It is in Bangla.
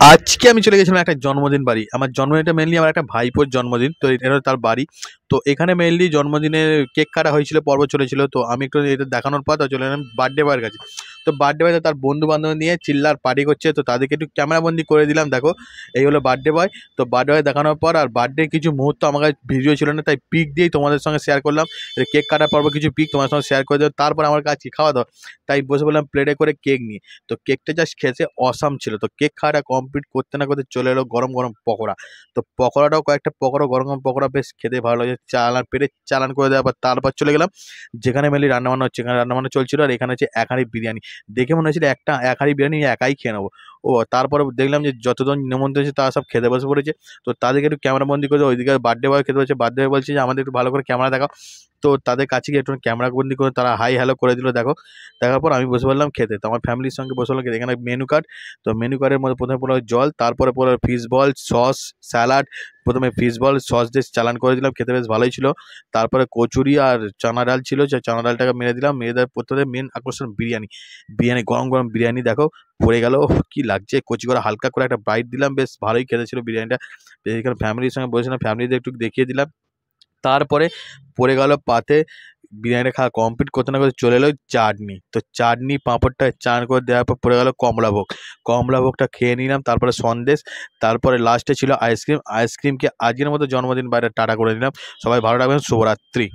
আজকে আমি চলে গেছিলাম একটা জন্মদিন বাড়ি। আমার জন্মদিনটা মেইনলি আমার একটা ভাইপোর জন্মদিন। তো এটা হলো তার বাড়ি। তো এখানে মেইনলি জন্মদিনের কেক কাটা হয়েছিল, পর্ব চলেছিল। তো আমি একটু এটা দেখানোর পর তো চলে এলাম বার্থডে বয়ের কাছে। তো বার্থডে বয় তার বন্ধু-বান্ধব নিয়ে চিল্লার পার্টি করছে। তো তাদেরকে একটু ক্যামেরাবন্দি করে দিলাম। দেখো, এই হলো বার্থডে বয়। তো বার্থডে বয় দেখানোর পর আর বার্থডে কিছু মুহূর্ত আমার কাছে ভিডিও ছিল না, তাই পিক দিয়েই তোমাদের সঙ্গে শেয়ার করলাম। কেক কাটার পর্ব কিছু পিক তোমাদের সঙ্গে শেয়ার করে দেবো। তারপর আমার কাছে খাওয়া-দাওয়া। তাই বসে পড়লাম প্লেটে করে কেক নিয়ে। তো কেকটা জাস্ট খেতে অসাম ছিল। তো কেক খাওয়াটা কমপ্লিট করতে না করতে চলে এলো গরম গরম পকোড়া। তো পকোড়াটাও কয়েকটা পকোড়া, গরম গরম পকোড়া বেশ খেতে ভালো লাগে। চালান পেটে চালান করে দেওয়ার পর তারপর চলে গেলাম যেখানে মেনলি রান্নাবান্না হচ্ছে, এখানে রান্নাবান্না চলছিল। আর এখানে হচ্ছে এক হাঁড়ি বিরিয়ানি। দেখে মনে হচ্ছিল এক হাঁড়ি বিরিয়ানি একাই খেয়ে নেবো। তারপরে দেখলাম যে যতজন নিমন্ত্রণ হয়েছে তারা সব খেতে বসে পড়েছে। তো তাদেরকে একটু ক্যামেরাবন্দি করে ওইদিকে বার্থডে বয় খেতে বলছে। বার্থডে বয় বলছে যে আমাদের একটু ভালো করে ক্যামেরা দেখাও। তো তাদের কাছে গিয়ে একটু ক্যামেরা বন্দি করে তারা হাই হ্যালো করে দিল। দেখো, দেখার পর আমি বসে পড়লাম খেতে। তো আমার ফ্যামিলির সঙ্গে বসে পড়লাম খেতে। এখানে মেনু কার্ড। তো মেনু কার্ডের মধ্যে প্রথমে পড়লো জল, তারপরে পড়লো ফিশ বল, সস, স্যালাড। প্রথমে ফিশ বল সস দিয়ে চালান করে দিলাম, খেতে বেশ ভালোই ছিল। তারপরে কচুরি আর চানা ডাল ছিল, যে চানা ডালটাকে মেরে দিলাম। মেরে দেওয়ার প্রথমে মেন আকর্ষণ বিরিয়ানি। বিরিয়ানি গরম গরম বিরিয়ানি দেখো পড়ে গেল। কি লাগছে, কচি করে হালকা করে একটা বাইট দিলাম, বেশ ভালোই খেতে ছিল বিরিয়ানিটা। এখানে ফ্যামিলির সঙ্গে বসেছিলাম, ফ্যামিলিদের একটু দেখিয়ে দিলাম। তারপরে পড়ে গেল পাতে। বিরিয়ানিটা খাওয়া কমপ্লিট করতে না করতে চলে এলো চাটনি। তো চাটনি পাঁপড়টা চান করে দেওয়ার পর পড়ে গেল কমলাভোগ। কমলাভোগটা খেয়ে নিলাম, তারপরে সন্দেশ, তারপরে লাস্টে ছিল আইসক্রিম। আইসক্রিমকে আজকের মতো জন্মদিন বাইরে টাটা করে দিলাম। সবাই ভালো রাখবেন, শুভরাত্রি।